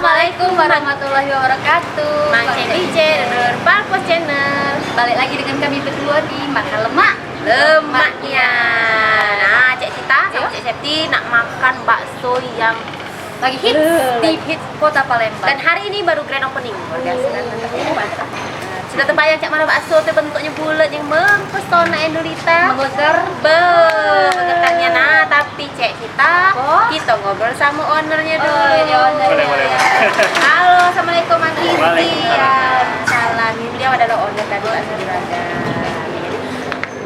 Assalamualaikum warahmatullahi wabarakatuh. Mancing DJ dan Palpos Channel. Balik lagi dengan kami berdua di Makan Lemaknya. Nah, Cek Cita sama Cek Septi nak makan bakso yang lagi hits di hits Kota Palembang. dan hari ini baru grand opening. Luar biasa kan? Sudah terbayang cak mana bakso itu bentuknya bulat yang mempesona Endulita. Mengeker Mengekarnya. Nah, tapi Cek Cita kita ngobrol sama ownernya dulu. Boleh. Halo, assalamualaikum Mas Gizi. Waalaikumsalam. Salam. Beliau adalah owner dari bakso Juragan.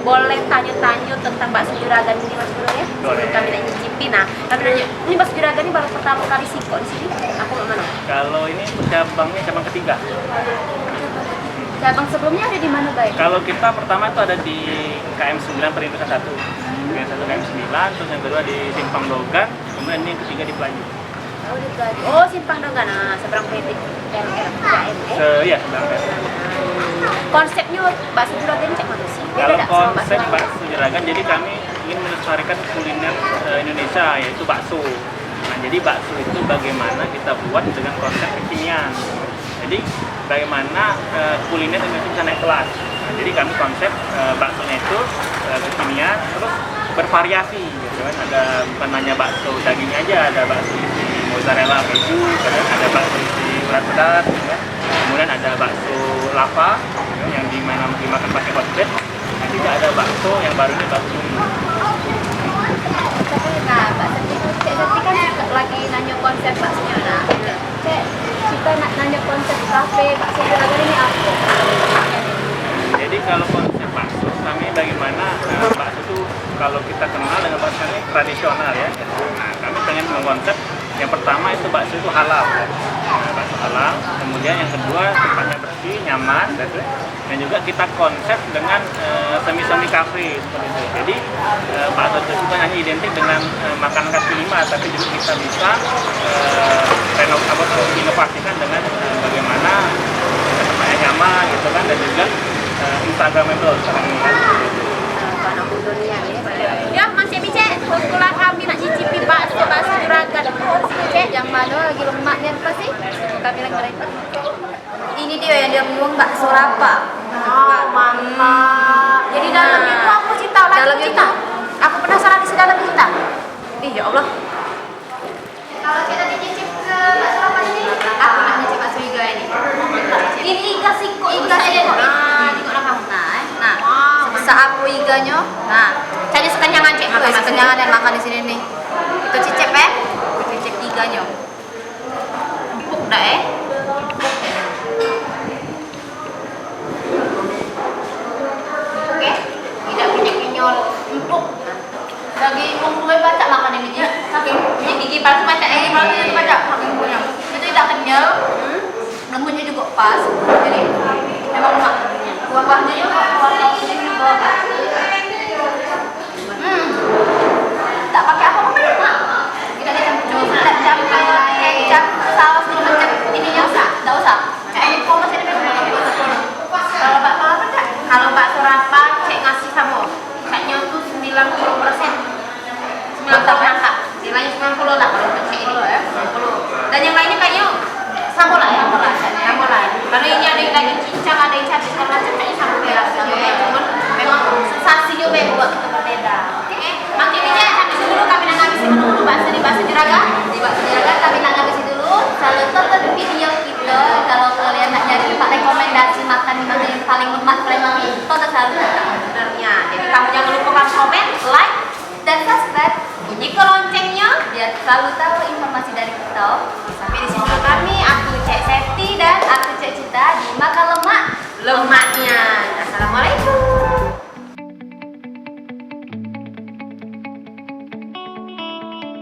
Boleh tanya-tanya tentang bakso Juragan ini Mas Bro ya? Boleh. Kami nak nyicipi. Nah, kami nanya, ini bakso Juragan ini baru pertama kali sih kok di sini. Aku nggak mana? Kalau ini cabangnya cabang ketiga. Cabang sebelumnya ada di mana, Bay? Kalau kita pertama itu ada di KM9 Perindustrian 1. KM1 KM9, terus yang kedua di Simpang Dogan, kemudian ini yang ketiga di Pelayu. Oh, di Pelayu. Oh, Simpang Dogan. Nah, seberang PT KM. Iya, sebenarnya. Konsepnya bakso Juragan ini cek mana sih? Beda Kalau tak sama konsep lain? bakso Juragan, jadi kami ingin melestarikan kuliner Indonesia, yaitu bakso. Nah, jadi bakso itu bagaimana kita buat dengan konsep kekinian. Jadi bagaimana kuliner Indonesia bisa naik kelas. Nah, jadi kami konsep baksonya itu kekinian, terus bervariasi gitu kan. Ada bukan hanya bakso daging aja, ada bakso isi mozzarella keju, kemudian ada bakso isi urat-urat, gitu kan. Kemudian ada bakso lava gitu kan, yang dimakan pakai hotplate. Nah, juga ada bakso yang baru ini bakso mie. Nah, Mbak Septi kan lagi nanya konsep baksonya. Nah, kita nak nanya konsep kafe bakso Juragan ini apa? Jadi kalau konsep bakso, kami bagaimana bakso itu kalau kita kenal dengan bakso ini tradisional ya. Nah, kami pengen mengkonsep yang pertama itu bakso itu halal. Nah, bakso halal. Kemudian yang kedua tempatnya bersih, nyaman, gitu. Dan juga kita konsep dengan semi-semi kafe seperti itu. Jadi bakso itu bukan hanya identik dengan makanan kaki lima, tapi juga kita bisa inovasikan dengan bagaimana tempatnya nyaman gitu kan, dan juga Instagramable sekarang ini kan. Ya, Mas Cek, sekolah kami nak cicipi bakso Juragan. Cek, yang mana lagi lemaknya apa sih? Kami lagi mereka. ini dia yang dia ngomong bakso rapa. Oh, mantap. Jadi dalamnya itu apa Cita? Dalamnya Cita. Aku penasaran isi dalam Cita. Ih, ya Allah. Kalau kita dicicip ke bakso rapa ini, aku nak nyicip bakso iga ini. Ini iga siko. Iga sih. Nah, di mana kamu? Nah, sebesar apa iganya? Nah, Cari sekenyangan Cek. makan sekenyangan dan makan di sini nih. Kita cicip kita cicip iganya. Empuk dah Oke, tidak kenyal-kenyal, empuk. Lagi ngumpulnya baca makan ini dia. Saking gigi palsu baca ini palsu itu baca saking punya. Itu tidak kenyal, lembutnya juga pas. Jadi memang enak. Kuahnya juga, kuahnya juga. Tak pakai apa-apa kan? Tidak dicampur, tidak campur kecap, saus dulu macam ininya usah, tidak usah. Kayak ini kok masih ada kalau bakso apa enggak? Kalau bakso rapa Cek ngasih sama kayaknya tuh 90%. 90 mantap. Nilainya 90 lah kalau Cek ini. 90. Dan yang lainnya kayaknya sama lah ya. Sama lah. Karena ini ada yang daging cincang, ada yang cabai segala macam kayaknya sama biasa. Cuman memang sensasinya buat kita berbeda. Oke. Makin ini habis dulu kami nak ngabisin dulu bakso di bakso Juragan. Di bakso Juragan kami nak ngabisin dulu. Selalu tonton video kita. Kalau kalian nak nyari tempat rekomendasi makan di mana yang paling lemak Palembang ini, tonton selalu sebenarnya. Jadi kamu jangan lupa komen, like, dan subscribe. Bunyi ke loncengnya biar selalu tahu informasi dari kita. Sampai di sini dulu kami. Aku